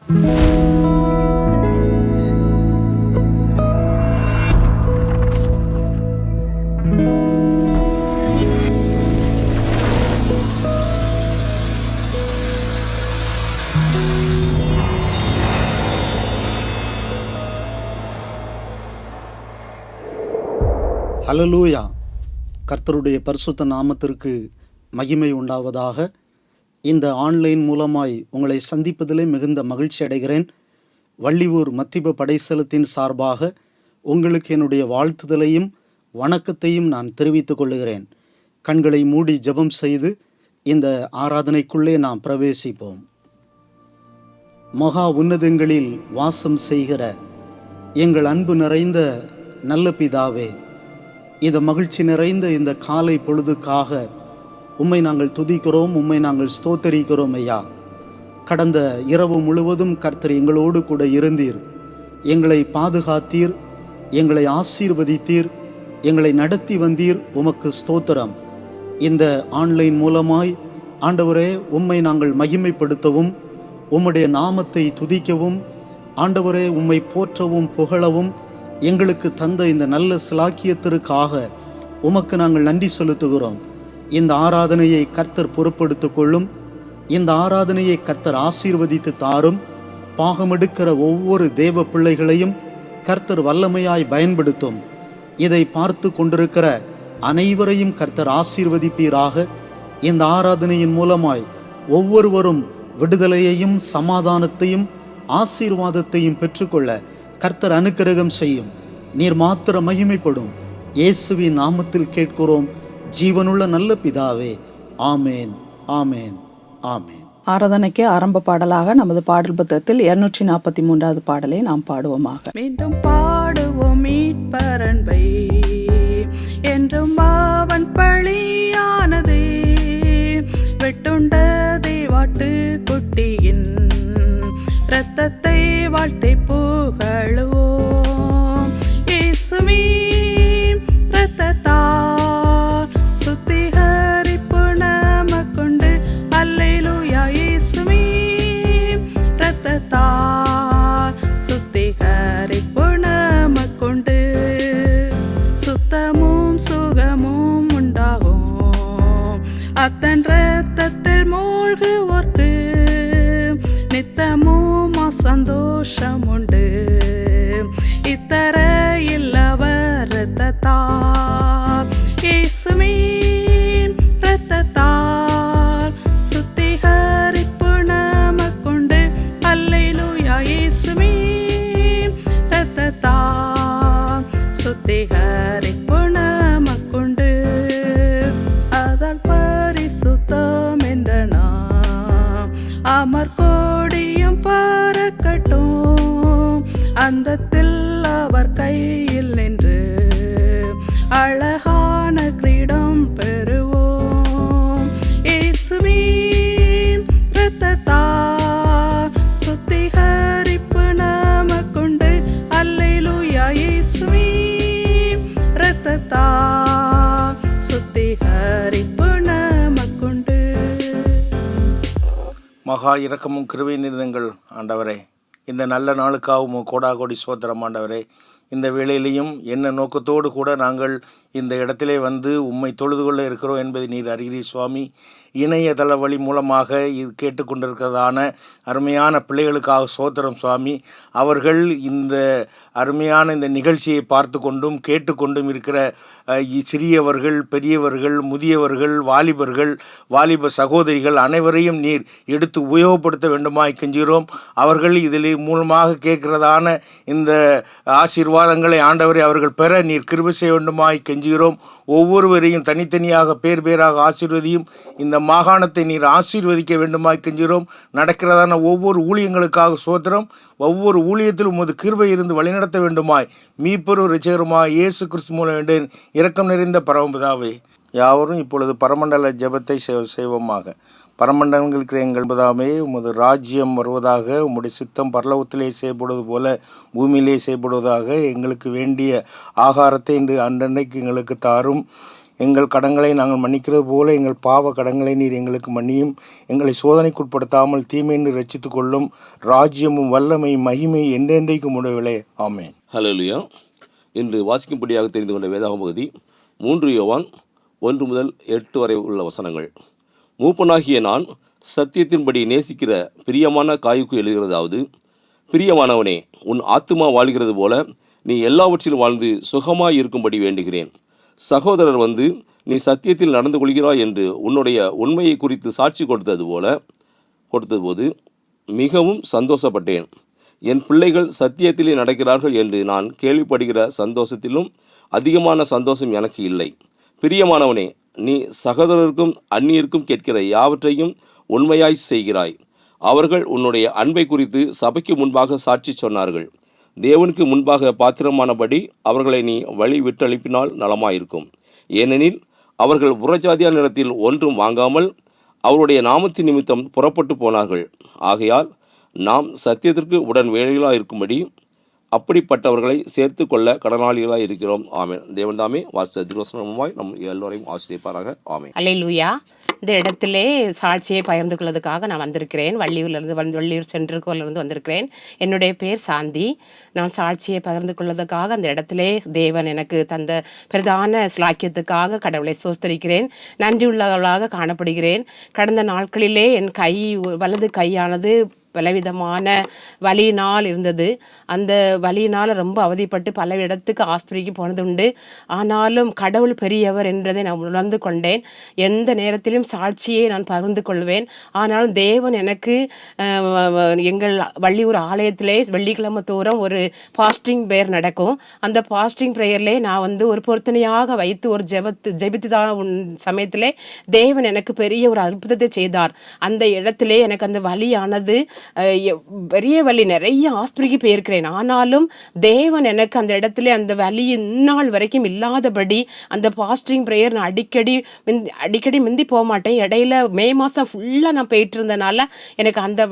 ஹல்லேலூயா! கர்த்தருடைய பரிசுத்த நாமத்திற்கு மகிமை உண்டாவதாக. இந்த ஆன்லைன் மூலமாய் உங்களை சந்திப்பதிலே மிகுந்த மகிழ்ச்சி அடைகிறேன். வள்ளியூர் மத்திப படைசலத்தின் சார்பாக உங்களுக்கு என்னுடைய வாழ்த்துதலையும் வணக்கத்தையும் நான் தெரிவித்துக் கொள்கிறேன். கண்களை மூடி ஜெபம் செய்து இந்த ஆராதனைக்குள்ளே நாம் பிரவேசிப்போம். மகா உன்னதங்களில் வாசம் செய்கிற எங்கள் அன்பு நிறைந்த நல்ல பிதாவே, இந்த மகிழ்ச்சி நிறைந்த இந்த காலை பொழுதுக்காக உம்மை நாங்கள் துதிக்கிறோம், உம்மை நாங்கள் ஸ்தோத்தரிக்கிறோம் ஐயா. கடந்த இரவு முழுவதும் கர்த்தர் எங்களோடு கூட இருந்தீர், எங்களை பாதுகாத்தீர், எங்களை ஆசீர்வதித்தீர், எங்களை நடத்தி வந்தீர். உமக்கு ஸ்தோத்திரம். இந்த ஆன்லைன் மூலமாய் ஆண்டவரே உம்மை நாங்கள் மகிமைப்படுத்தவும், உம்முடைய நாமத்தை துதிக்கவும், ஆண்டவரே உம்மை போற்றவும் புகழவும் எங்களுக்கு தந்த இந்த நல்ல சிலாக்கியத்திற்காக உமக்கு நாங்கள் நன்றி செலுத்துகிறோம். இந்த ஆராதனையை கர்த்தர் பொறுப்படுத்திக் கொள்ளும். இந்த ஆராதனையை கர்த்தர் ஆசீர்வதித்து தாரும். பாகமெடுக்கிற ஒவ்வொரு தேவ பிள்ளைகளையும் கர்த்தர் வல்லமையாய் பயன்படுத்தும். இதை பார்த்து கொண்டிருக்கிற அனைவரையும் கர்த்தர் ஆசீர்வதிப்பீராக. இந்த ஆராதனையின் மூலமாய் ஒவ்வொருவரும் விடுதலையையும் சமாதானத்தையும் ஆசீர்வாதத்தையும் பெற்றுக்கொள்ள கர்த்தர் அனுக்கிரகம் செய்யும். நீர் மாத்திர மகிமைப்படும். இயேசுவின் நாமத்தில் கேட்கிறோம் ஜீவனுள்ள நல்ல பிதாவே. ஆமேன், ஆமேன், ஆமேன். ஆராதனைக்கு ஆரம்ப பாடலாக நமது பாடல் புத்தகத்தில் 243வது பாடலை நாம் பாடுவோமாக. மீண்டும் பாடுவோம் மீட்பரன்பை, என்றும் அவன் பழியானதே, வெட்டுண்ட தேவாட்டு குட்டியின் இரத்தத்தை வாழ்த்தை புகழுவோம். இயேசுவின் இரத்தத்தால் சுத்திகரிப்பு நமக்குண்டு. அல்லேலூயா! இயேசுவின் இரத்தத்தால் சுத்திகரிப்பு நமக்குண்டு. சுத்தமும் சுகமும் உண்டாகும் அத்தன் இரத்தத்தில் மூழ்குவோர்க்கு, நித்தமும் சந்தோஷம் உண்டு இத்தரையில் அவர் இரத்தத்தால். இயேசுவின் இரத்தத்தால் சுத்திகரிப்பு நமக்குண்டு. அல்லேலூயா! இயேசுவின் இரத்தத்தால் சுத்திகரிப்பு நமக்குண்டு. அதன் பரிசுத்தம் என்ற நாம் அமர் கொடியும் பறக்கட்டும். அந்தத்தில் அவர் கையில் நின்று அழகான கிரீடம் பெறுவோம். இயேசுவின் இரத்தத்தால் சுத்திகரிப்பு நமக்குண்டு. அல்லேலூயா! இயேசுவின் இரத்தத்தால் சுத்திகரிப்பு நமக்குண்டு. மகா இரக்கமும் கிருபை நிறைந்தங்கள் ஆண்டவரே, இந்த நல்ல நாளுக்காகவும் கோடாகோடி சோத்திரம் ஆண்டவரே. இந்த வேளையிலையும் என்ன நோக்கத்தோடு கூட நாங்கள் இந்த இடத்திலே வந்து உம்மை தொழுது கொள்ள இருக்கிறோம் என்பதை நீர் அறிகிறீர் சுவாமி. இணையதள வழி மூலமாக இது கேட்டுக்கொண்டிருக்கிறதான அருமையான பிள்ளைகளுக்காக சோத்திரம் சுவாமி. அவர்கள் இந்த அருமையான இந்த நிகழ்ச்சியை பார்த்து கொண்டும் கேட்டுக்கொண்டும் இருக்கிற சிறியவர்கள், பெரியவர்கள், முதியவர்கள், வாலிபர்கள், வாலிப சகோதரிகள் அனைவரையும் நீர் எடுத்து உபயோகப்படுத்த வேண்டுமாய் கெஞ்சுகிறோம். அவர்கள் இதில் மூலமாக கேட்கிறதான இந்த ஆசீர்வாதங்களை ஆண்டவரை அவர்கள் பெற நீர் கிருபை செய்ய வேண்டுமாய் கெஞ்சுகிறோம். ஒவ்வொருவரையும் தனித்தனியாக பேர் பேராக ஆசீர்வதியும். இந்த மாகாணத்தை நீர் ஆசீர்வதிக்க வேண்டுமாய் கெஞ்சுகிறோம். நடக்கிறதான ஒவ்வொரு ஊழியங்களுக்காக சோத்திரம். ஒவ்வொரு ஊழியத்திலும் உமது கிருபை இருந்து வழிநடத்த வேண்டுமாய் மீட்பரும் இரட்சகருமாய் இயேசு கிறிஸ்து மூலம் வேண்டேன். இரக்கம் நிறைந்த பரமபிதாவே, யாவரும் இப்பொழுது பரமண்டல ஜெபத்தை செய்வோமாக. பரமண்டலங்களுக்கு எங்கள் பிதாவே, உமது ராஜ்யம் வருவதாக, உம்முடைய சித்தம் பரலோகத்திலே செய்யப்படுவது போல பூமியிலே செய்யப்படுவதாக. எங்களுக்கு வேண்டிய ஆகாரத்தை இன்று அன்றன்னைக்கு எங்களுக்கு தாரும். எங்கள் கடன்களை நாங்கள் மன்னிக்கிறது போல எங்கள் பாவ கடன்களை நீர் எங்களுக்கு மன்னியும். எங்களை சோதனைக்குட்படுத்தாமல் தீமையின்றி ரட்சித்துக் கொள்ளும். ராஜ்யமும் வல்லமை மகிமை என்றென்றைக்கும் உடையவளே. ஆமென். ஹல்லேலூயா. இன்று வாசிக்கும்படியாக தெரிந்து கொண்ட வேதாகம பகுதி 3 யோவான் 1 முதல் 8 வரை உள்ள வசனங்கள். மூப்பனாகிய நான் சத்தியத்தின்படி நேசிக்கிற பிரியமான காயுக்கு எழுதுகிறதாவது, பிரியமானவனே, உன் ஆத்துமா வாழ்கிறது போல நீ எல்லாவற்றிலும் வாழ்ந்து சுகமாய் இருக்கும்படி வேண்டுகிறேன். சகோதரர் வந்து நீ சத்தியத்தில் நடந்து கொள்கிறாய் என்று உன்னுடைய உண்மையை குறித்து சாட்சி கொடுத்தபோது மிகவும் சந்தோஷப்பட்டேன். என் பிள்ளைகள் சத்தியத்திலே நடக்கிறார்கள் என்று நான் கேள்விப்படுகிற சந்தோஷத்திலும் அதிகமான சந்தோஷம் எனக்கு இல்லை. பிரியமானவனே, நீ சகோதரருக்கும் அந்நியருக்கும் கேட்கிற யாவற்றையும் உண்மையாய் செய்கிறாய். அவர்கள் உன்னுடைய அன்பை குறித்து சபைக்கு முன்பாக சாட்சி சொன்னார்கள். தேவனுக்கு முன்பாக பாத்திரமானபடி அவர்களை நீ வழி விட்டளிப்பினால் நலமாயிருக்கும். ஏனெனில் அவர்கள் புறஜாதியாரிடத்தில் ஒன்றும் வாங்காமல் அவருடைய நாமத்தின் நிமித்தம் புறப்பட்டு போனார்கள். ஆகையால் நாம் சத்தியத்திற்கு உடன் வேலைகளாக இருக்கும்படி அப்படிப்பட்டவர்களை சேர்த்து கொள்ள கடனாளிகளாக இருக்கிறோம். ஆமென். தேவன் தாமே வாசித்த திருவசனமாய் நம் எல்லோரையும் ஆசிரியப்பாராக. ஆமென். அல்லேலூயா. இந்த இடத்திலே சாட்சியை பகிர்ந்து கொள்வதற்காக நான் வந்திருக்கிறேன். வள்ளியூர் சென்ட்ரல்கோலிருந்து வந்திருக்கிறேன். என்னுடைய பேர் சாந்தி. நான் சாட்சியை பகிர்ந்து கொள்வதற்காக அந்த இடத்திலே தேவன் எனக்கு தந்த பிரதான ஸ்லாக்கியத்துக்காக கடவுளை சோஸ்தரிக்கிறேன். நன்றியுள்ளவளாக காணப்படுகிறேன். கடந்த நாட்களிலே என் வலது கையானது பலவிதமான வலியினால் இருந்தது. அந்த வலியினால் ரொம்ப அவதிப்பட்டு பல இடத்துக்கு ஆஸ்பத்திரிக்கு போனது உண்டு. ஆனாலும் கடவுள் பெரியவர் என்றதை நான் உணர்ந்து கொண்டேன். எந்த நேரத்திலும் சாட்சியை நான் பகிர்ந்து கொள்வேன். ஆனாலும் தேவன் எனக்கு எங்கள் வள்ளியூர் ஆலயத்திலே வெள்ளிக்கிழமை தோறும் ஒரு ஃபாஸ்டிங் ப்ரேயர் நடக்கும். அந்த ஃபாஸ்டிங் ப்ரேயர்லே நான் ஒரு பொருத்தனையாக வைத்து ஒரு ஜெபித்துதான் சமயத்திலே தேவன் எனக்கு பெரிய ஒரு அற்புதத்தை செய்தார். அந்த இடத்திலே எனக்கு அந்த வலியானது பெரிய வலி, நிறைய ஆஸ்பத்திரிக்கு போயிருக்கிறேன். ஆனாலும் தேவன் எனக்கு அந்த இடத்துல அந்த வலி இந்நாள் வரைக்கும் இல்லாதபடி அந்த ஃபாஸ்டிங் ப்ரேயர் நான் அடிக்கடி மிந்தி போக மாட்டேன். இடையில மே மாதம் ஃபுல்லாக நான் போயிட்டு இருந்தனால எனக்கு அந்த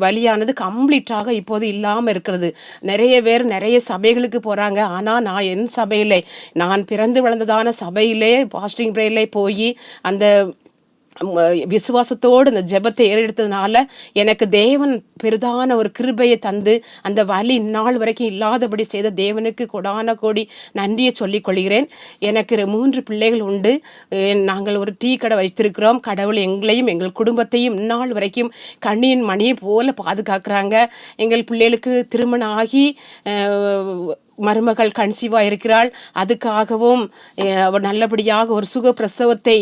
வலியானது கம்ப்ளீட்டாக இப்போது இல்லாமல் இருக்கிறது. நிறைய பேர் நிறைய சபைகளுக்கு போகிறாங்க. ஆனால் நான் என் சபையிலே, நான் பிறந்து வளர்ந்ததான சபையிலே ஃபாஸ்டிங் ப்ரேயர்லே போய் அந்த விசுவாசத்தோடு அந்த ஜெபத்தை ஏறெடுத்ததுனால எனக்கு தேவன் பெரிதான ஒரு கிருபையை தந்து அந்த வலி இந்நாள் வரைக்கும் இல்லாதபடி செய்த தேவனுக்கு கொடான கோடி நன்றியை சொல்லிக் கொள்கிறேன். எனக்கு 3 பிள்ளைகள் உண்டு. நாங்கள் ஒரு டீ கடை வைத்திருக்கிறோம். கடவுள் எங்களையும் எங்கள் குடும்பத்தையும் இந்நாள் வரைக்கும் கண்ணியின் மணியை போல பாதுகாக்கிறாங்க. எங்கள் பிள்ளைகளுக்கு திருமணம் ஆகி மருமகள் கன்சீவாக இருக்கிறாள். அதுக்காகவும் நல்லபடியாக ஒரு சுக பிரசவத்தை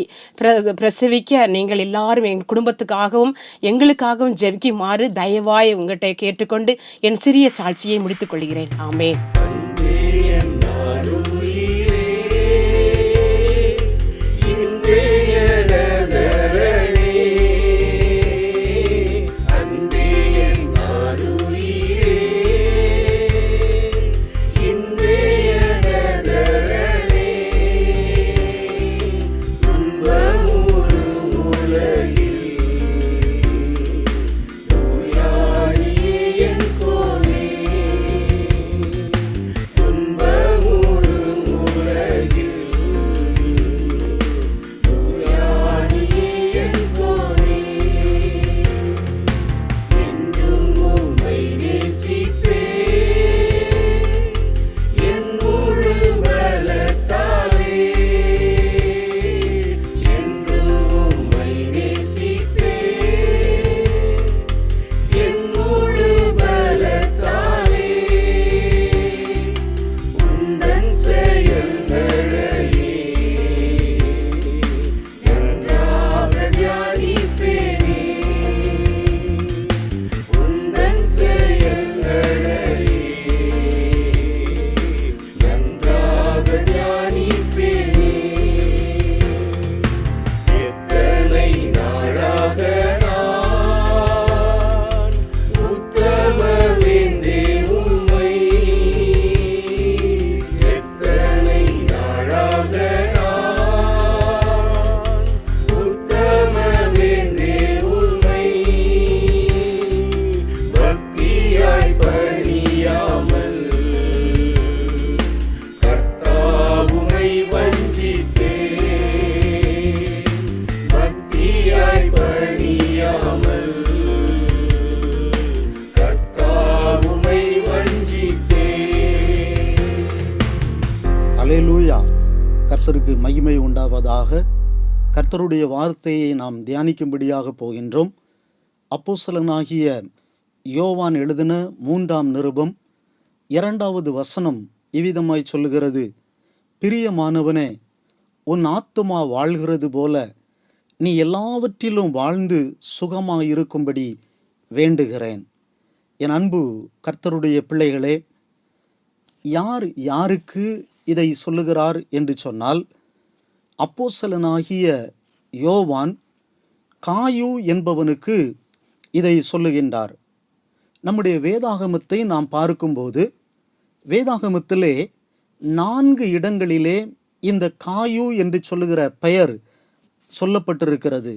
பிரசவிக்க நீங்கள் எல்லாரும் எங்கள் குடும்பத்துக்காகவும் எங்களுக்காகவும் ஜெபிக்குமாறு தயவாய் உங்கள்கிட்ட கேட்டுக்கொண்டு என் சிறிய சாட்சியை முடித்துக் கொள்கிறேன். ஆமென். மகிமை உண்டாவதாக. கர்த்தருடைய வார்த்தையை நாம் தியானிக்கும்படியாக போகின்றோம். அப்போஸ்தலனாகிய யோவான் எழுதின 3ஆம் நிருபம் 2வது வசனம் இவ்விதமாய் சொல்லுகிறது: பிரியமானவனே, உன் ஆத்துமா வாழ்கிறது போல நீ எல்லாவற்றிலும் வாழ்ந்து சுகமாயிருக்கும்படி வேண்டுகிறேன். என் அன்பு கர்த்தருடைய பிள்ளைகளே, யார் யாருக்கு இதை சொல்லுகிறார் என்று சொன்னால், அப்போஸ்தலனாகிய யோவான் காயு என்பவனுக்கு இதை சொல்லுகின்றார். நம்முடைய வேதாகமத்தை நாம் பார்க்கும்போது, வேதாகமத்திலே 4 இடங்களிலே இந்த காயு என்று சொல்லுகிற பெயர் சொல்லப்பட்டிருக்கிறது.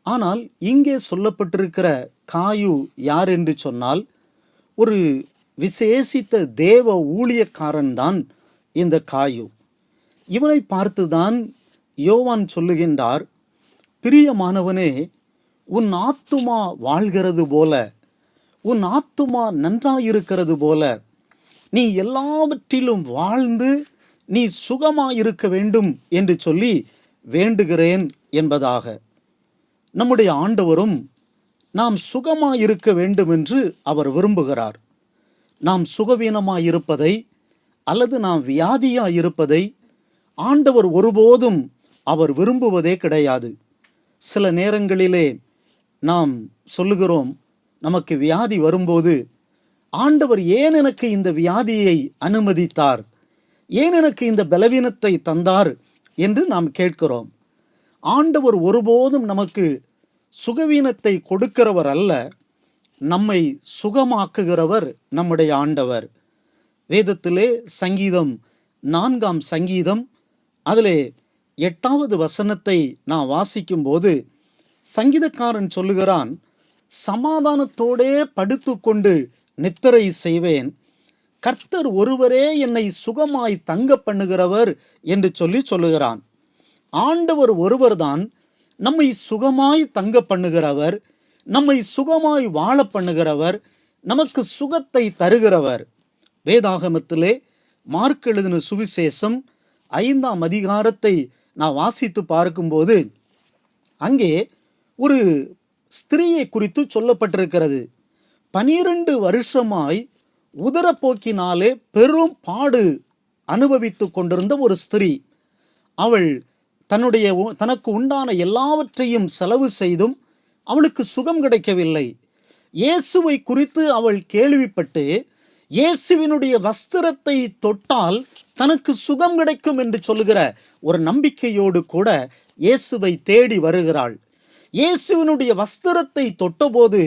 ஆனால் இங்கே சொல்லப்பட்டிருக்கிற காயு யார் என்று சொன்னால், ஒரு விசேஷித்த தேவ ஊழியக்காரன் தான் இந்த காயு. இவனை பார்த்துதான் யோவான் சொல்லுகின்றார், பிரியமானவனே, உன் ஆத்துமா வாழ்கிறது போல, உன் ஆத்துமா நன்றாயிருக்கிறது போல நீ எல்லாவற்றிலும் வாழ்ந்து நீ சுகமாயிருக்க வேண்டும் என்று சொல்லி வேண்டுகிறேன் என்பதாக. நம்முடைய ஆண்டவரும் நாம் சுகமாயிருக்க வேண்டும் என்று அவர் விரும்புகிறார். நாம் சுகவீனமாயிருப்பதை அல்லது நாம் வியாதியாயிருப்பதை ஆண்டவர் ஒருபோதும் அவர் விரும்புவதே கிடையாது. சில நேரங்களிலே நாம் சொல்லுகிறோம், நமக்கு வியாதி வரும்போது, ஆண்டவர் ஏன் எனக்கு இந்த வியாதியை அனுமதித்தார், ஏன் எனக்கு இந்த பலவீனத்தை தந்தார் என்று நாம் கேட்கிறோம். ஆண்டவர் ஒருபோதும் நமக்கு சுகவீனத்தை கொடுக்கிறவர் அல்ல, நம்மை சுகமாக்குகிறவர் நம்முடைய ஆண்டவர். வேதத்திலே சங்கீதம் 4ஆம் சங்கீதம் அதிலே 8வது வசனத்தை நான் வாசிக்கும்போது சங்கீதக்காரன் சொல்லுகிறான், சமாதானத்தோடே படுத்துக்கொண்டு நித்திரை செய்வேன், கர்த்தர் ஒருவரே என்னை சுகமாய் தங்க பண்ணுகிறவர் என்று சொல்லுகிறான். ஆண்டவர் ஒருவர்தான் நம்மை சுகமாய் தங்க பண்ணுகிறவர், நம்மை சுகமாய் வாழ பண்ணுகிறவர், நமக்கு சுகத்தை தருகிறவர். வேதாகமத்திலே மார்க் எழுதின சுவிசேஷம் 5ஆம் அதிகாரத்தை நான் வாசித்து பார்க்கும்போது அங்கே ஒரு ஸ்திரீயை குறித்து சொல்லப்பட்டிருக்கிறது. 12 வருஷமாய் உதரப்போக்கினாலே பெரும் பாடு அனுபவித்து கொண்டிருந்த ஒரு ஸ்திரீ. அவள் தனக்கு உண்டான எல்லாவற்றையும் செலவு செய்தும் அவளுக்கு சுகம் கிடைக்கவில்லை. இயேசுவை குறித்து அவள் கேள்விப்பட்டு இயேசுவினுடைய வஸ்திரத்தை தொட்டால் தனக்கு சுகம் கிடைக்கும் என்று சொல்லுகிற ஒரு நம்பிக்கையோடு கூட இயேசுவை தேடி வருகிறாள். இயேசுவினுடைய வஸ்திரத்தை தொட்டபோது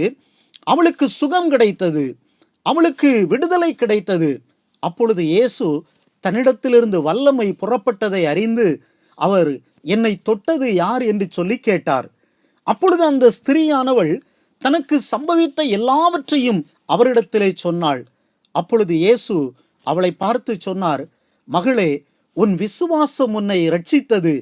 அவளுக்கு சுகம் கிடைத்தது, அவளுக்கு விடுதலை கிடைத்தது. அப்பொழுது இயேசு தன்னிடத்திலிருந்து வல்லமை புறப்பட்டதை அறிந்து அவர் என்னை தொட்டது யார் என்று சொல்லி கேட்டார். அப்பொழுது அந்த ஸ்திரீயானவள் தனக்கு சம்பவித்த எல்லாவற்றையும் அவரிடத்திலே சொன்னாள். அப்பொழுது இயேசு அவளை பார்த்து சொன்னார், மகளே, உன் விசுவாசம் உன்னை இரட்சித்தது,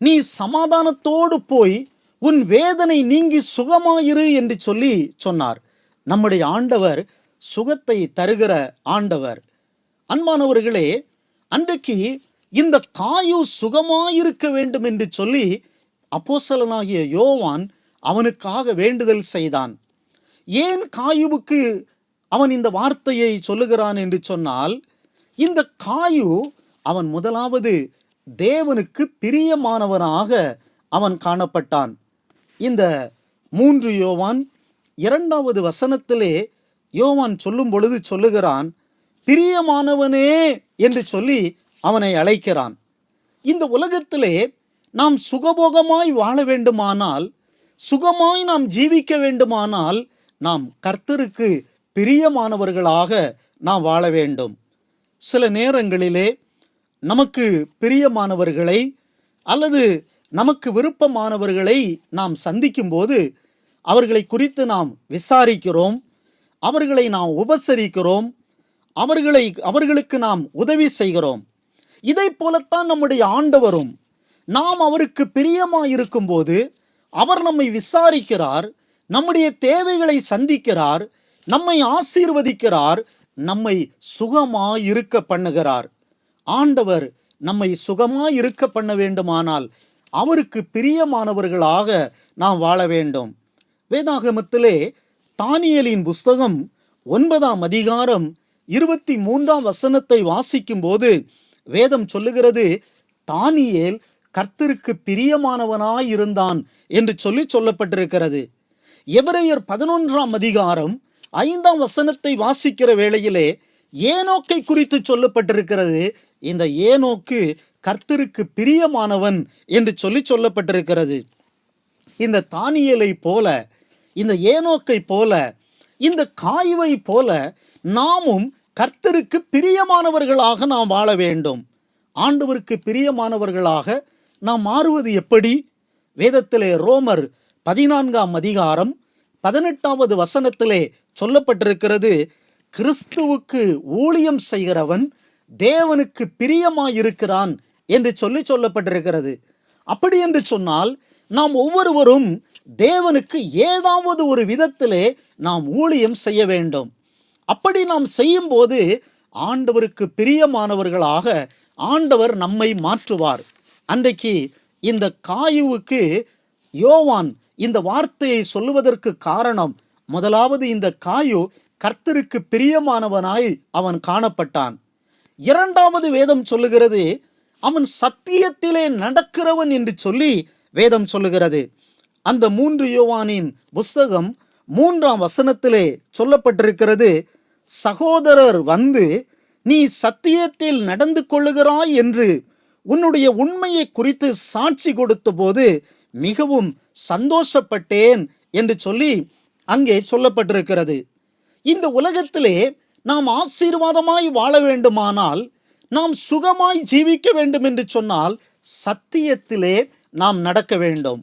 நீ சமாதானத்தோடு போய் உன் வேதனை நீங்கி சுகமாயிரு என்று சொல்லி சொன்னார். நம்முடைய ஆண்டவர் சுகத்தை தருகிற ஆண்டவர். அன்பானவர்களே, அன்றைக்கு இந்த காயு சுகமாயிருக்க வேண்டும் என்று சொல்லி அப்போஸ்தலனாகிய யோவான் அவனுக்காக வேண்டுதல் செய்தான். ஏன் காயுவுக்கு அவன் இந்த வார்த்தையை சொல்லுகிறான் என்று சொன்னால், இந்த காயு அவன் முதலாவது தேவனுக்கு பிரியமானவனாக அவன் காணப்பட்டான். இந்த 3 யோவான் 2வது வசனத்திலே யோவான் சொல்லும் பொழுது சொல்லுகிறான், பிரியமானவனே என்று சொல்லி அவனை அழைக்கிறான். இந்த உலகத்திலே நாம் சுகபோகமாய் வாழ வேண்டுமானால், சுகமாய் நாம் ஜீவிக்க வேண்டுமானால், நாம் கர்த்தருக்கு பிரியமானவர்களாக நாம் வாழ வேண்டும். சில நேரங்களிலே நமக்கு பிரியமானவர்களை அல்லது நமக்கு விருப்பமானவர்களை நாம் சந்திக்கும் போது அவர்களை குறித்து நாம் விசாரிக்கிறோம், அவர்களை நாம் உபசரிக்கிறோம், அவர்களுக்கு நாம் உதவி செய்கிறோம். இதை போலத்தான் நம்முடைய ஆண்டவரும், நாம் அவருக்கு பிரியமாயிருக்கும் போது அவர் நம்மை விசாரிக்கிறார், நம்முடைய தேவைகளை சந்திக்கிறார், நம்மை ஆசீர்வதிக்கிறார், நம்மை சுகமாயிருக்க பண்ணுகிறார். ஆண்டவர் நம்மை சுகமாய் இருக்க பண்ண வேண்டுமானால் அவருக்கு பிரியமானவர்களாக நாம் வாழ வேண்டும். வேதாகமத்திலே தானியேலின் புஸ்தகம் 9ஆம் அதிகாரம் 23ஆம் வசனத்தை வாசிக்கும் போது வேதம் சொல்லுகிறது, தானியேல் கர்த்தருக்கு பிரியமானவனாய் இருந்தான் என்று சொல்லப்பட்டிருக்கிறது. எபிரெயர் 11ஆம் அதிகாரம் 5ஆம் வசனத்தை வாசிக்கிற வேளையிலே ஏனோக்கை குறித்து சொல்லப்பட்டிருக்கிறது. இந்த ஏனோக்கு கர்த்தருக்கு பிரியமானவன் என்று சொல்லப்பட்டிருக்கிறது. இந்த தானியேலை போல, இந்த ஏனோக்கை போல, இந்த காயுவை போல நாமும் கர்த்தருக்கு பிரியமானவர்களாக நாம் வாழ வேண்டும். ஆண்டவருக்கு பிரியமானவர்களாக நாம் மாறுவது எப்படி? வேதத்திலே ரோமர் 14ஆம் அதிகாரம் 18வது வசனத்திலே சொல்லப்பட்டிருக்கிறது, கிறிஸ்துவுக்கு ஊழியம் செய்கிறவன் தேவனுக்கு பிரியமாயிருக்கிறான் என்று சொல்லப்பட்டிருக்கிறது. அப்படி என்று சொன்னால் நாம் ஒவ்வொருவரும் தேவனுக்கு ஏதாவது ஒரு விதத்திலே நாம் ஊழியம் செய்ய வேண்டும். அப்படி நாம் செய்யும் போது ஆண்டவருக்கு பிரியமானவர்களாக ஆண்டவர் நம்மை மாற்றுவார். அன்றைக்கு இந்த காயுவுக்கு யோவான் இந்த வார்த்தையை சொல்லுவதற்கு காரணம், முதலாவது இந்த காயு கர்த்தருக்கு பிரியமானவனாய் அவன் காணப்பட்டான். இரண்டாவது வேதம் சொல்லுகிறது, அவன் சத்தியத்திலே நடக்கிறவன் என்று சொல்லி வேதம் சொல்லுகிறது. அந்த 3 யோவானின் புஸ்தகம் 3ஆம் வசனத்திலே சொல்லப்பட்டிருக்கிறது, சகோதரர் வந்து நீ சத்தியத்தில் நடந்து கொள்ளுகிறாய் என்று உன்னுடைய உண்மையை குறித்து சாட்சி கொடுத்த போது மிகவும் சந்தோஷப்பட்டேன் என்று சொல்லி அங்கே சொல்லப்பட்டிருக்கிறது. இந்த உலகத்திலே நாம் ஆசீர்வாதமாய் வாழ வேண்டுமானால், நாம் சுகமாய் ஜீவிக்க வேண்டும் என்று சொன்னால் சத்தியத்திலே நாம் நடக்க வேண்டும்.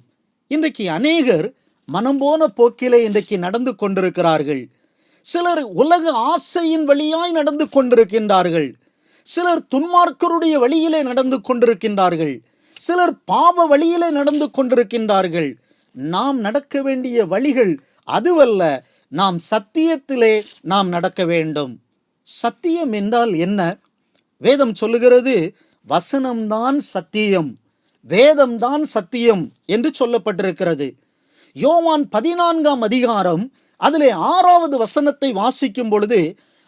இன்றைக்கு அநேகர் மனம் போன போக்கிலே இன்றைக்கு நடந்து கொண்டிருக்கிறார்கள். சிலர் உலக ஆசையின் வழியாய் நடந்து கொண்டிருக்கின்றார்கள். சிலர் துன்மார்க்கருடைய வழியிலே நடந்து கொண்டிருக்கின்றார்கள். சிலர் பாவ வழியிலே நடந்து கொண்டிருக்கின்றார்கள். நாம் நடக்க வேண்டிய வழிகள் அதுவல்ல. நாம் சத்தியத்திலே நாம் நடக்க வேண்டும். சத்தியம் என்றால் என்ன? வேதம் சொல்லுகிறது, வசனம்தான் சத்தியம், வேதம்தான் சத்தியம் என்று சொல்லப்பட்டிருக்கிறது. யோவான் 14ஆம் அதிகாரம் அதிலே 6வது வசனத்தை வாசிக்கும் பொழுது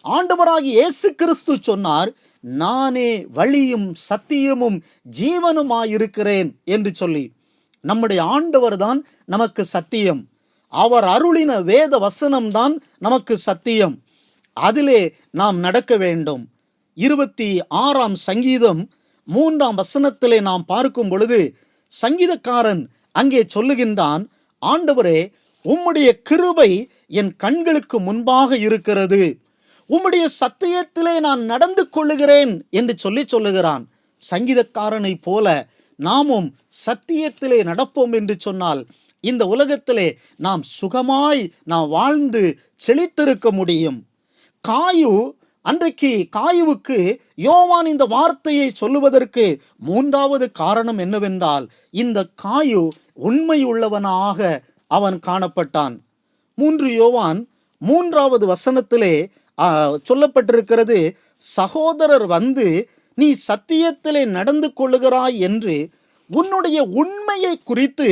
ஆண்டவராகிய இயேசு கிறிஸ்து சொன்னார், நானே வழியும் சத்தியமும் ஜீவனுமாயிருக்கிறேன் என்று சொல்லி. நம்முடைய ஆண்டவர் தான் நமக்கு சத்தியம். அவர் அருளின வேத வசனம்தான் நமக்கு சத்தியம். அதிலே நாம் நடக்க வேண்டும். 26ஆம் சங்கீதம் 3ஆம் வசனத்திலே நாம் பார்க்கும் பொழுது சங்கீதக்காரன் அங்கே சொல்லுகின்றான், ஆண்டவரே உம்முடைய கிருபை என் கண்களுக்கு முன்பாக இருக்கிறது, உம்முடைய சத்தியத்திலே நான் நடந்து கொள்ளுகிறேன் என்று சொல்லுகிறான். சங்கீதக்காரனை போல நாமும் சத்தியத்திலே நடப்போம் என்று சொன்னால் இந்த உலகத்திலே நாம் சுகமாய் நாம் வாழ்ந்து செழித்திருக்க முடியும். அன்றைக்கு காயுவுக்கு யோவான் இந்த வார்த்தையை சொல்லுவதற்கு 3வது காரணம் என்னவென்றால், இந்த காயு உண்மையுள்ளவனாக அவன் காணப்பட்டான். 3 யோவான் 3வது வசனத்திலே சொல்லப்பட்டிருக்கிறது, சகோதரர் வந்து நீ சத்தியத்திலே நடந்து கொள்ளுகிறாய் என்று உன்னுடைய உண்மையை குறித்து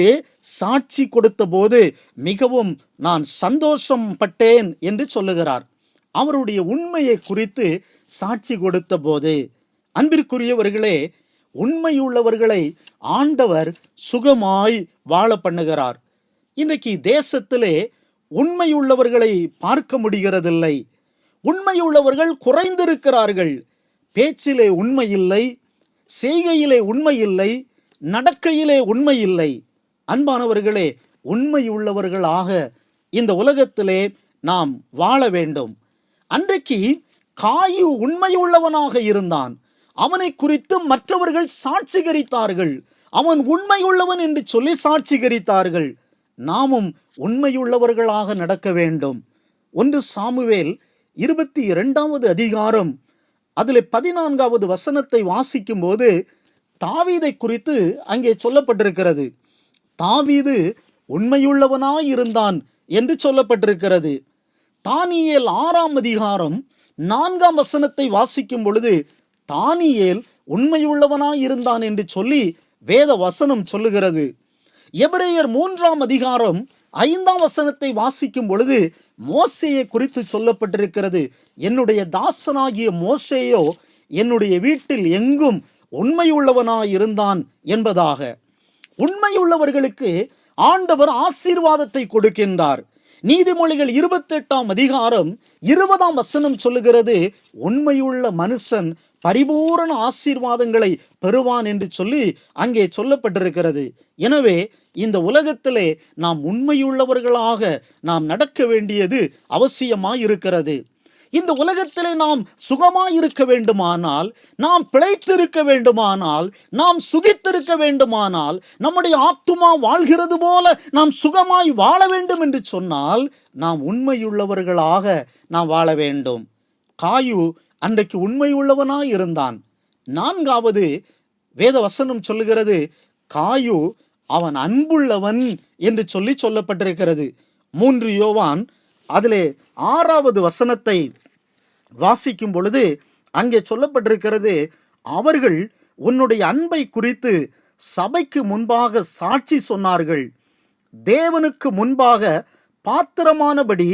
சாட்சி கொடுத்த போது மிகவும் நான் சந்தோஷம் பட்டேன் என்று சொல்லுகிறார். அவருடைய உண்மையை குறித்து சாட்சி கொடுத்த போது, அன்பிற்குரியவர்களே, உண்மையுள்ளவர்களை ஆண்டவர் சுகமாய் வாழ பண்ணுகிறார். இன்றைக்கு தேசத்திலே உண்மையுள்ளவர்களை பார்க்க முடிகிறதில்லை. உண்மையுள்ளவர்கள் குறைந்திருக்கிறார்கள். பேச்சிலே உண்மை இல்லை, செய்கையிலே உண்மை இல்லை, நடக்கையிலே உண்மை இல்லை. அன்பானவர்களே, உண்மையுள்ளவர்களாக இந்த உலகத்திலே நாம் வாழ வேண்டும். அன்றைக்கு காயு உண்மையுள்ளவனாக இருந்தான். அவனை குறித்து மற்றவர்கள் சாட்சிகரித்தார்கள். அவன் உண்மையுள்ளவன் என்று சொல்லி சாட்சிகரித்தார்கள். நாமும் உண்மையுள்ளவர்களாக நடக்க வேண்டும். 1 சாமுவேல் 22வது அதிகாரம் அதில் 14வது வசனத்தை வாசிக்கும் போது தாவீதை குறித்து அங்கே சொல்லப்பட்டிருக்கிறது. தாவீது உண்மையுள்ளவனாயிருந்தான் என்று சொல்லப்பட்டிருக்கிறது. தானியேல் 6ஆம் அதிகாரம் 4ஆம் வசனத்தை வாசிக்கும் பொழுது தானியேல் உண்மையுள்ளவனாய் இருந்தான் என்று சொல்லி வேத வசனம் சொல்லுகிறது. எபிரேயர் 3ஆம் அதிகாரம் 5ஆம் வசனத்தை வாசிக்கும் பொழுது மோசேயை குறித்து சொல்லப்பட்டிருக்கிறது. என்னுடைய தாசனாகிய மோசேயோ என்னுடைய வீட்டில் எங்கும் உண்மையுள்ளவனாய் இருந்தான் என்பதாக. உண்மையுள்ளவர்களுக்கு ஆண்டவர் ஆசீர்வாதத்தை கொடுக்கின்றார். நீதிமொழிகள் 28ஆம் அதிகாரம் 20ஆம் வசனம் சொல்லுகிறது, உண்மையுள்ள மனுஷன் பரிபூரண ஆசீர்வாதங்களை பெறுவான் என்று சொல்லி அங்கே சொல்லப்பட்டிருக்கிறது. எனவே இந்த உலகத்திலே நாம் உண்மையுள்ளவர்களாக நாம் நடக்க வேண்டியது அவசியமாயிருக்கிறது. இந்த உலகத்திலே நாம் சுகமாயிருக்க வேண்டுமானால், நாம் பிழைத்திருக்க வேண்டுமானால், நாம் சுகித்திருக்க வேண்டுமானால், நம்முடைய ஆத்துமா வாழ்கிறது போல நாம் சுகமாய் வாழ வேண்டும் என்று சொன்னால் நாம் உண்மையுள்ளவர்களாக நாம் வாழ வேண்டும். காயு அன்றைக்கு உண்மையுள்ளவனாய் இருந்தான். 4வது வேத வசனம் சொல்லுகிறது, காயு அவன் அன்புள்ளவன் என்று சொல்லி சொல்லப்பட்டிருக்கிறது. 3 யோவான் அதிலே 6வது வசனத்தை வாசிக்கும் பொழுது அங்கே சொல்லப்பட்டிருக்கிறது, அவர்கள் உன்னுடைய அன்பை குறித்து சபைக்கு முன்பாக சாட்சி சொன்னார்கள். தேவனுக்கு முன்பாக பாத்திரமானபடி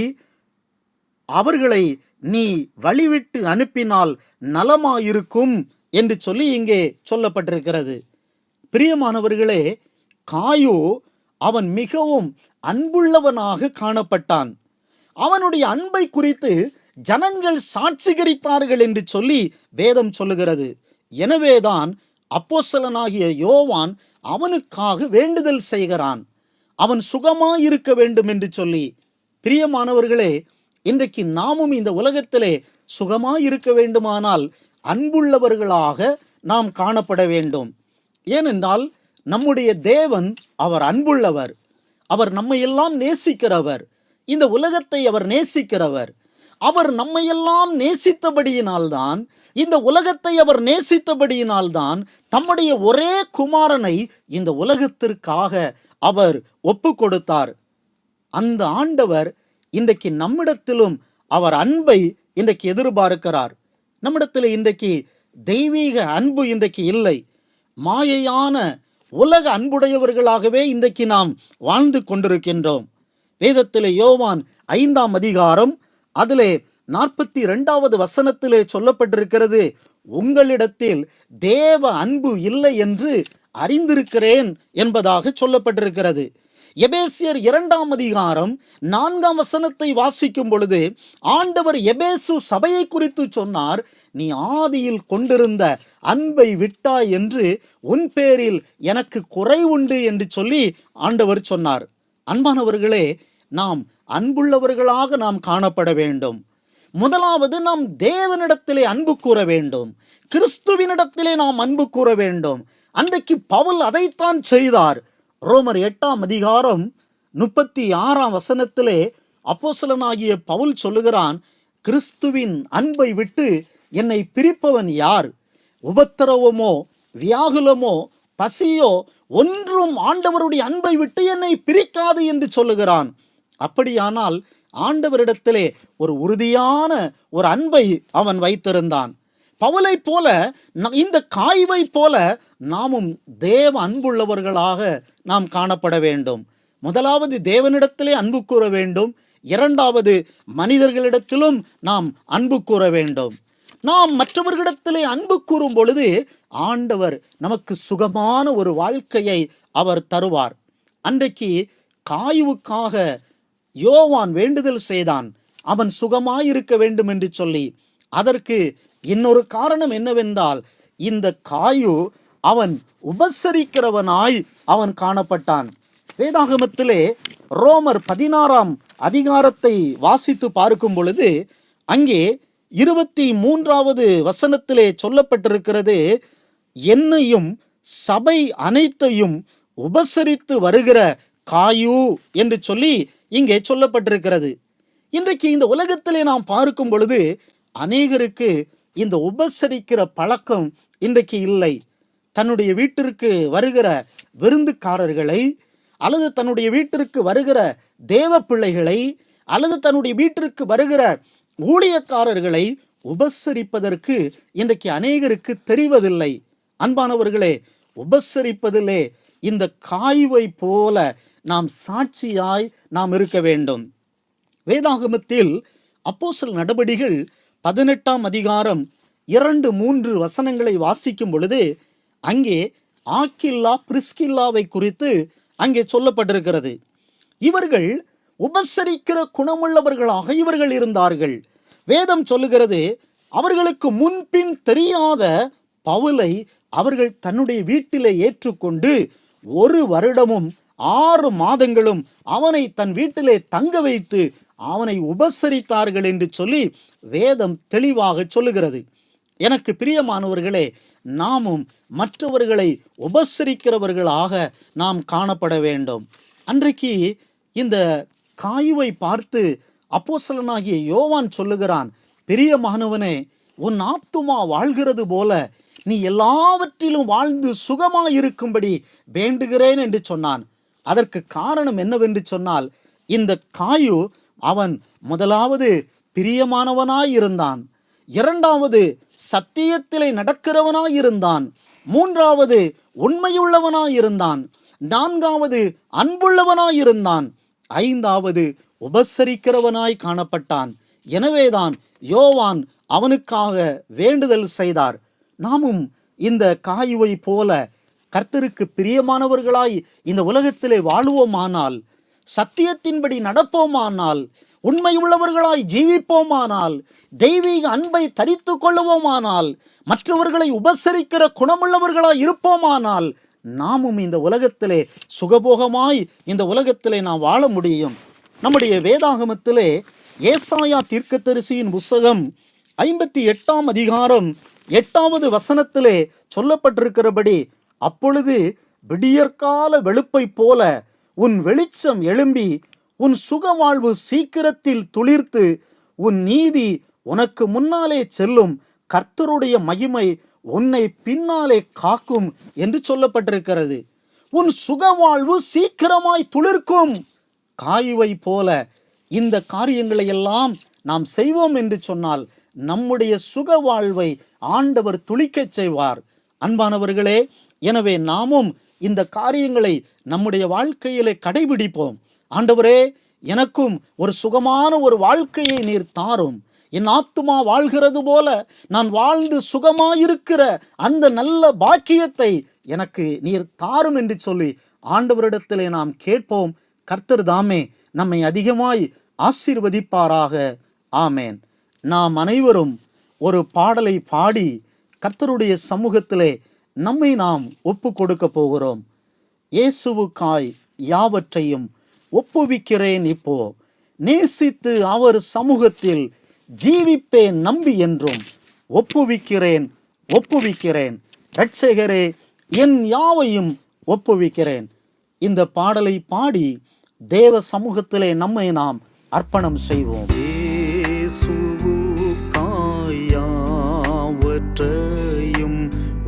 அவர்களை நீ வழிவிட்டு அனுப்பினால் நலமாயிருக்கும் என்று சொல்லி இங்கே சொல்லப்பட்டிருக்கிறது. பிரியமானவர்களே, காயு அவன் மிகவும் அன்புள்ளவனாக காணப்பட்டான். அவனுடைய அன்பை குறித்து ஜனங்கள் சாட்சிகரித்தார்கள் என்று சொல்லி வேதம் சொல்லுகிறது. எனவேதான் அப்போஸ்தலனாகிய யோவான் அவனுக்காக வேண்டுதல் செய்கிறான், அவன் சுகமாயிருக்க வேண்டும் என்று சொல்லி. பிரியமானவர்களே, இன்றைக்கு நாமும் இந்த உலகத்திலே சுகமாயிருக்க வேண்டுமானால் அன்புள்ளவர்களாக நாம் காணப்பட வேண்டும். ஏனென்றால் நம்முடைய தேவன் அவர் அன்புள்ளவர், அவர் நம்மையெல்லாம் நேசிக்கிறவர், இந்த உலகத்தை அவர் நேசிக்கிறவர். அவர் நம்மையெல்லாம் நேசித்தபடியினால்தான், இந்த உலகத்தை அவர் நேசித்தபடியினால்தான் தம்முடைய ஒரே குமாரனை இந்த உலகத்திற்காக அவர் ஒப்பு கொடுத்தார். அந்த ஆண்டவர் இன்றைக்கு நம்மிடத்திலும் அவர் அன்பை இன்றைக்கு எதிர்பார்க்கிறார். நம்மிடத்தில் இன்றைக்கு தெய்வீக அன்பு இன்றைக்கு இல்லை. மாயையான உலக அன்புடையவர்களாகவே இன்றைக்கு நாம் வாழ்ந்து கொண்டிருக்கின்றோம். வேதத்திலே யோவான் 5ஆம் அதிகாரம் அதிலே 42வது வசனத்திலே சொல்லப்பட்டிருக்கிறது, உங்களிடத்தில் தேவ அன்பு இல்லை என்று அறிந்திருக்கிறேன் என்பதாக சொல்லப்பட்டிருக்கிறது. எபேசியர் 2ஆம் அதிகாரம் 4ஆம் வசனத்தை வாசிக்கும் பொழுது ஆண்டவர் எபேசு சபையை குறித்து சொன்னார், நீ ஆதியில் கொண்டிருந்த அன்பை விட்டாய் என்று உன் பேரில் எனக்கு குறை உண்டு என்று சொல்லி ஆண்டவர் சொன்னார். அன்பானவர்களே, நாம் அன்புள்ளவர்களாக நாம் காணப்பட வேண்டும். முதலாவது நாம் தேவனிடத்திலே அன்பு கூற வேண்டும், கிறிஸ்துவினிடத்திலே நாம் அன்பு கூற வேண்டும். அன்றைக்கு பவுல் அதைத்தான் செய்தார். ரோமர் 8ஆம் அதிகாரம் 36ஆம் வசனத்திலே அப்போஸ்தலனாகிய பவுல் சொல்லுகிறான், கிறிஸ்துவின் அன்பை விட்டு என்னை பிரிப்பவன் யார்? உபத்திரவமோ வியாகுலமோ பசியோ ஒன்றும் ஆண்டவருடைய அன்பை விட்டு என்னை பிரிக்காது என்று சொல்லுகிறான். அப்படியானால் ஆண்டவரிடத்திலே ஒரு உறுதியான ஒரு அன்பை அவன் வைத்திருந்தான். பவுலை போல இந்த காய்வை போல நாமும் தேவ அன்புள்ளவர்களாக நாம் காணப்பட வேண்டும். முதலாவது தேவனிடத்திலே அன்பு கூற வேண்டும், இரண்டாவது மனிதர்களிடத்திலும் நாம் அன்பு கூற வேண்டும். நாம் மற்றவர்களிடத்திலே அன்பு கூறும் பொழுது ஆண்டவர் நமக்கு சுகமான ஒரு வாழ்க்கையை அவர் தருவார். அன்றைக்கு காயுவுக்காக யோவான் வேண்டுதல் செய்தான், அவன் சுகமாயிருக்க வேண்டும் என்று சொல்லி. அதற்கு இன்னொரு காரணம் என்னவென்றால், இந்த காயு அவன் உபசரிக்கிறவனாய் அவன் காணப்பட்டான். வேதாகமத்திலே ரோமர் 16ஆம் அதிகாரத்தை வாசித்து பார்க்கும் பொழுது அங்கே 23வது வசனத்திலே சொல்லப்பட்டிருக்கிறது, என்னையும் சபை அனைத்தையும் உபசரித்து வருகிற காயு என்று சொல்லி இங்கே சொல்லப்பட்டிருக்கிறது. இன்றைக்கு இந்த உலகத்திலே நாம் பார்க்கும் பொழுது அநேகருக்கு இந்த உபசரிக்கிற பழக்கம் இன்றைக்கு இல்லை. தன்னுடைய வீட்டிற்கு வருகிற விருந்துக்காரர்களை, அல்லது தன்னுடைய வீட்டிற்கு வருகிற தேவ பிள்ளைகளை, அல்லது தன்னுடைய வீட்டிற்கு வருகிற ஊழியக்காரர்களை உபசரிப்பதற்கு இன்றைக்கு அநேகருக்கு தெரிவதில்லை. அன்பானவர்களே, உபசரிப்பதிலே இந்த காய்வை போல நாம் சாட்சியாய் நாம் இருக்க வேண்டும். வேதாகமத்தில் அப்போஸ்தலர் நடபடிகள் 18ஆம் அதிகாரம் 2-3 வசனங்களை வாசிக்கும் பொழுது அங்கே ஆக்கில்லா பிரிஸ்கில்லாவை குறித்து அங்கே சொல்லப்பட்டிருக்கிறது. இவர்கள் உபசரிக்கிற குணமுள்ளவர்களாக இவர்கள் இருந்தார்கள். வேதம் சொல்லுகிறது, அவர்களுக்கு முன்பின் தெரியாத பவுலை அவர்கள் தன்னுடைய வீட்டிலே ஏற்றுக்கொண்டு 1 வருடமும் 6 மாதங்களும் அவனை தன் வீட்டிலே தங்க வைத்து அவனை உபசரித்தார்கள் என்று சொல்லி வேதம் தெளிவாக சொல்லுகிறது. எனக்கு பிரியமானவர்களே, நாமும் மற்றவர்களை உபசரிக்கிறவர்களாக நாம் காணப்பட வேண்டும். அன்றைக்கு இந்த காயுவை பார்த்து அப்போஸ்தலனாகிய யோவான் சொல்லுகிறான், பிரியமானவனே, உன் ஆத்துமா வாழ்கிறது போல நீ எல்லாவற்றிலும் வாழ்ந்து சுகமாயிருக்கும்படி வேண்டுகிறேன் என்று சொன்னான். அதற்கு காரணம் என்னவென்று சொன்னால், இந்த காயு அவன் முதலாவது பிரியமானவனாயிருந்தான், 2வது சத்தியத்திலே நடக்கிறவனாயிருந்தான், 3வது உண்மையுள்ளவனாயிருந்தான், 4வது அன்புள்ளவனாயிருந்தான், 5வது உபசரிக்கிறவனாய் காணப்பட்டான். எனவேதான் யோவான் அவனுக்காக வேண்டுதல் செய்தார். நாமும் இந்த காயுவை போல கர்த்தருக்கு பிரியமானவர்களாய் இந்த உலகத்திலே வாழுவோமானால், சத்தியத்தின்படி நடப்போமானால், உண்மையுள்ளவர்களாய் ஜீவிப்போமானால், தெய்வீக அன்பை தரித்து கொள்ளுவோமானால், மற்றவர்களை உபசரிக்கிற குணமுள்ளவர்களாய் இருப்போமானால், நாமும் இந்த உலகத்திலே சுகபோகமாய் இந்த உலகத்திலே நாம் வாழ முடியும். நம்முடைய வேதாகமத்திலே ஏசாயா தீர்க்கதரிசியின் புஸ்தகம் 58ஆம் அதிகாரம் 8வது வசனத்திலே சொல்லப்பட்டிருக்கிறபடி, அப்பொழுது விடியற்கால வெளுப்பை போல உன் வெளிச்சம் எழும்பி உன் சுகவாழ்வு சீக்கிரத்தில் துளிர்த்து உன் நீதி உனக்கு முன்னாலே செல்லும், கர்த்தருடைய மகிமை உன்னை பின்னாலே காக்கும் என்று சொல்லப்பட்டிருக்கிறது. உன் சுகவாழ்வு சீக்கிரமாய் துளிர்க்கும். காயுவை போல இந்த காரியங்களை எல்லாம் நாம் செய்வோம் என்று சொன்னால் நம்முடைய சுகவாழ்வை ஆண்டவர் துளிக்கச் செய்வார். அன்பானவர்களே, எனவே நாமும் இந்த காரியங்களை நம்முடைய வாழ்க்கையிலே கடைபிடிப்போம். ஆண்டவரே, எனக்கும் ஒரு சுகமான ஒரு வாழ்க்கையை நீர் தாரும், என் ஆத்துமா வாழ்கிறது போல நான் வாழ்ந்து சுகமாயிருக்கிற அந்த நல்ல பாக்கியத்தை எனக்கு நீர் தாரும் என்று சொல்லி ஆண்டவரிடத்திலே நாம் கேட்போம். கர்த்தர் தாமே நம்மை அதிகமாய் ஆசீர்வதிப்பாராக. ஆமேன். நாம் அனைவரும் ஒரு பாடலை பாடி கர்த்தருடைய சமூகத்திலே நம்மை நாம் ஒப்பு கொடுக்க போகிறோம். இயேசுவுக்காய் யாவற்றையும் ஒப்புவிக்கிறேன், இப்போ நேசித்து அவர் சமூகத்தில் ஜீவிப்பேன் நம்பி என்றும் ஒப்புவிக்கிறேன் ஒப்புவிக்கிறேன், இரட்சகரே என் யாவையும் ஒப்புவிக்கிறேன். இந்த பாடலை பாடி தேவ சமூகத்திலே நம்மை நாம் அர்ப்பணம் செய்வோம். யாவற்றையும்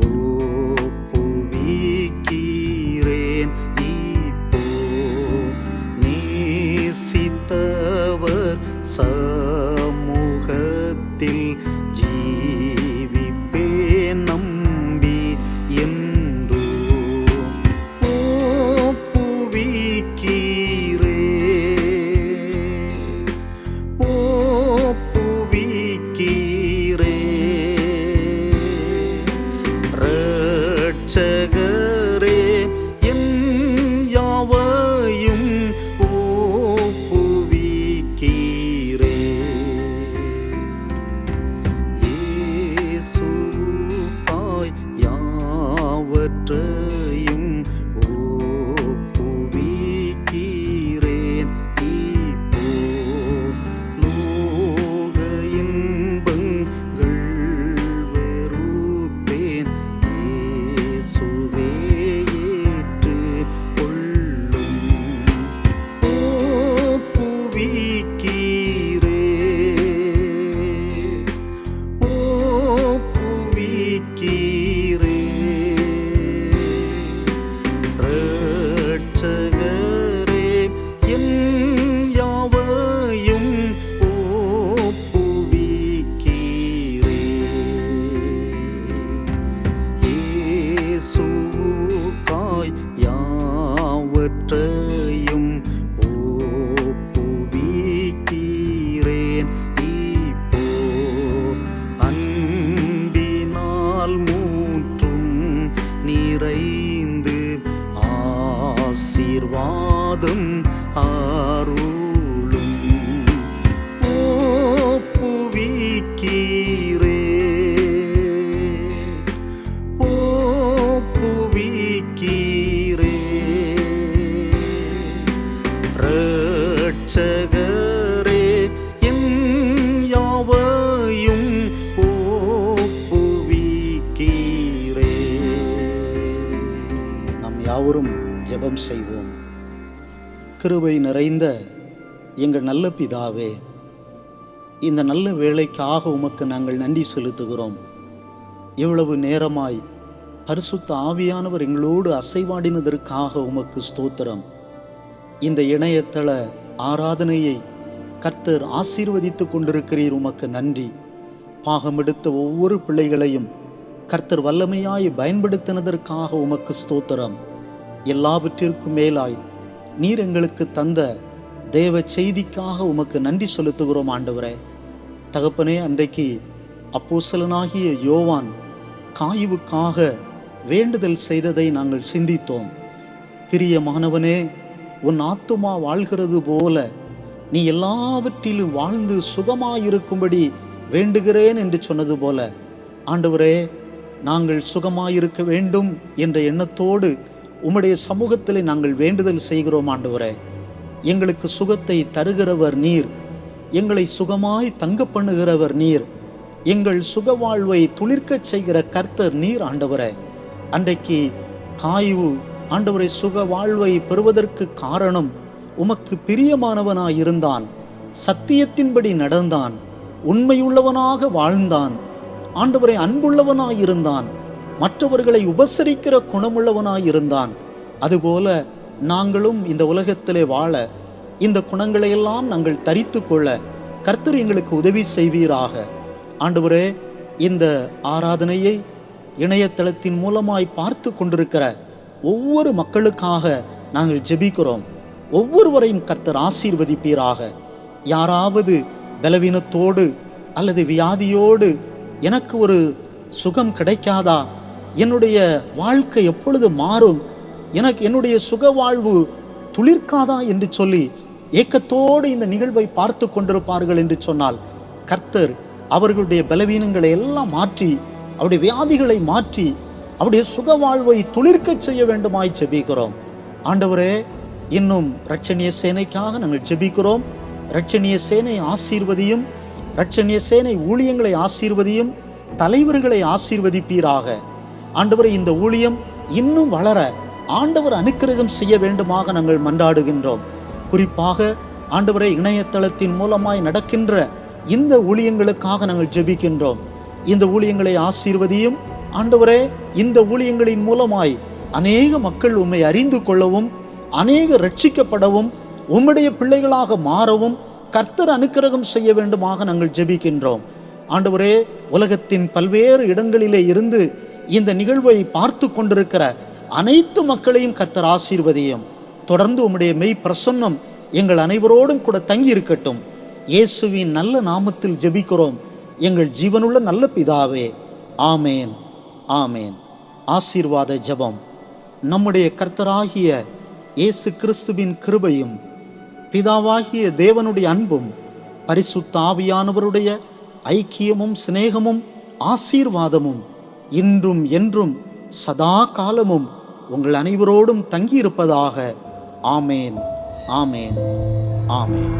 ஒப்புவிக்கிறேன், இப்போ நேசித்தவர் சமூகத்தில் ஜீவிப்பேன் நம்பி என்று இரட்சகரே என் யாவையும் ஒப்புவிக்கிறேன். இயேசுவுக்காய் யாவற்றையும் ஒப்புவிக்கிறேன் இப்போ. அன்பினால் மூற்றும் நிறைந்து ஆசீர்வாதம் அருளும் இரட்சகரே என் யாவையும் ஒப்புவிக்கிறேன். நாம் யாவரும் ஜெபம் செய்வோம். கிருபை நிறைந்த எங்கள் நல்ல பிதாவே, இந்த நல்ல வேளைக்காக உமக்கு நாங்கள் நன்றி செலுத்துகிறோம். இவ்வளவு நேரமாய் பரிசுத்த ஆவியானவர் எங்களோடு அசைவாடினதற்காக உமக்கு ஸ்தோத்திரம். இந்த இணையதள ஆராதனையை கர்த்தர் ஆசீர்வதித்து கொண்டிருக்கிறீர், உமக்கு நன்றி. பாகமெடுத்த ஒவ்வொரு பிள்ளைகளையும் கர்த்தர் வல்லமையாய் பயன்படுத்தினதற்காக உமக்கு ஸ்தோத்திரம். எல்லாவற்றிற்கும் மேலாய் நீர் எங்களுக்கு தந்த தேவ செய்திக்காக உமக்கு நன்றி செலுத்துகிறோம் ஆண்டவரே. தகப்பனே, அன்றைக்கு அப்போஸ்தலனாகிய யோவான் காயுவுக்காக வேண்டுதல் செய்ததை நாங்கள் சிந்தித்தோம். பிரியமானவனே, உன் ஆத்துமா வாழ்கிறது போல நீ எல்லாவற்றிலும் வாழ்ந்து சுகமாயிருக்கும்படி வேண்டுகிறேன் என்று சொன்னது போல, ஆண்டவரே, நாங்கள் சுகமாயிருக்க வேண்டும் என்ற எண்ணத்தோடு உம்முடைய சமூகத்திலே நாங்கள் வேண்டுதல் செய்கிறோம். ஆண்டவரே, எங்களுக்கு சுகத்தை தருகிறவர் நீர், எங்களை சுகமாய் தங்க பண்ணுகிறவர் நீர், எங்கள் சுக வாழ்வை துளிர்க்கச் செய்கிற கர்த்தர் நீர். ஆண்டவரே, அன்றைக்கு காயு ஆண்டவரை சுக வாழ்வை பெறுவதற்கு காரணம் உமக்கு பிரியமானவனாய் இருந்தான், சத்தியத்தின்படி நடந்தான், உண்மையுள்ளவனாக வாழ்ந்தான், ஆண்டவரை அன்புள்ளவனாய் இருந்தான், மற்றவர்களை உபசரிக்கிற குணமுள்ளவனாய் இருந்தான். அதுபோல நாங்களும் இந்த உலகத்திலே வாழ இந்த குணங்களையெல்லாம் நாங்கள் தரித்து கொள்ள கர்த்தர் எங்களுக்கு உதவி செய்வீராக. ஆண்டவரே, இந்த ஆராதனையை இணையதளத்தின் மூலமாய் பார்த்து கொண்டிருக்கிற ஒவ்வொரு மக்களுக்காக நாங்கள் ஜெபிக்கிறோம். ஒவ்வொருவரையும் கர்த்தர் ஆசீர்வதிப்பீராக. யாராவது பலவீனத்தோடு அல்லது வியாதியோடு எனக்கு ஒரு சுகம் கிடைக்காதா, என்னுடைய வாழ்க்கை எப்பொழுது மாறும், எனக்கு என்னுடைய சுக வாழ்வு துளிர்க்காதா என்று சொல்லி ஏக்கத்தோடு இந்த நிகழ்வை பார்த்து கொண்டிருப்பார்கள் என்று சொன்னால், கர்த்தர் அவர்களுடைய பலவீனங்களை எல்லாம் மாற்றி, அவருடைய வியாதிகளை மாற்றி, அவருடைய சுக வாழ்வை துளிர்க்கச் செய்ய வேண்டுமாய் ஜெபிக்கிறோம். ஆண்டவரே, இன்னும் இரட்சணிய சேனைக்காக நாங்கள் ஜெபிக்கிறோம். இரட்சணிய சேனை ஆசீர்வதியும், இரட்சணிய சேனை ஊழியங்களை ஆசீர்வதியும், தலைவர்களை ஆசீர்வதிப்பீராக. ஆண்டவரே, இந்த ஊழியம் இன்னும் வளர ஆண்டவர் அனுக்கிரகம் செய்ய வேண்டுமாக நாங்கள் மன்றாடுகின்றோம். குறிப்பாக ஆண்டவரே, இணையதளத்தின் மூலமாய் நடக்கின்ற இந்த ஊழியங்களுக்காக நாங்கள் ஜெபிக்கின்றோம். இந்த ஊழியங்களை ஆசீர்வதியும். ஆண்டவரே, இந்த ஊழியங்களின் மூலமாய் அநேக மக்கள் உம்மை அறிந்து கொள்ளவும், அநேக ரட்சிக்கப்படவும், உம்முடைய பிள்ளைகளாக மாறவும் கர்த்தர் அனுக்கிரகம் செய்ய வேண்டுமாக நாங்கள் ஜெபிக்கின்றோம். ஆண்டவரே, உலகத்தின் பல்வேறு இடங்களிலே இருந்து இந்த நிகழ்வை பார்த்து கொண்டிருக்கிற அனைத்து மக்களையும் கர்த்தர் ஆசீர்வதியும். தொடர்ந்து உம்முடைய மெய் பிரசன்னம் எங்கள் அனைவரோடும் கூட தங்கி இருக்கட்டும். இயேசுவின் நல்ல நாமத்தில் ஜெபிக்கிறோம் எங்கள் ஜீவனுள்ள நல்ல பிதாவே. ஆமேன், ஆமேன். ஆசீர்வாத ஜெபம். நம்முடைய கர்த்தராகிய இயேசு கிறிஸ்துவின் கிருபையும் பிதாவாகிய தேவனுடைய அன்பும் பரிசுத்த ஆவியானவருடைய ஐக்கியமும் சிநேகமும் ஆசீர்வாதமும் இன்றும் என்றும் சதா காலமும் உங்கள் அனைவரோடும் தங்கியிருப்பதாக. ஆமேன், ஆமேன், ஆமேன்.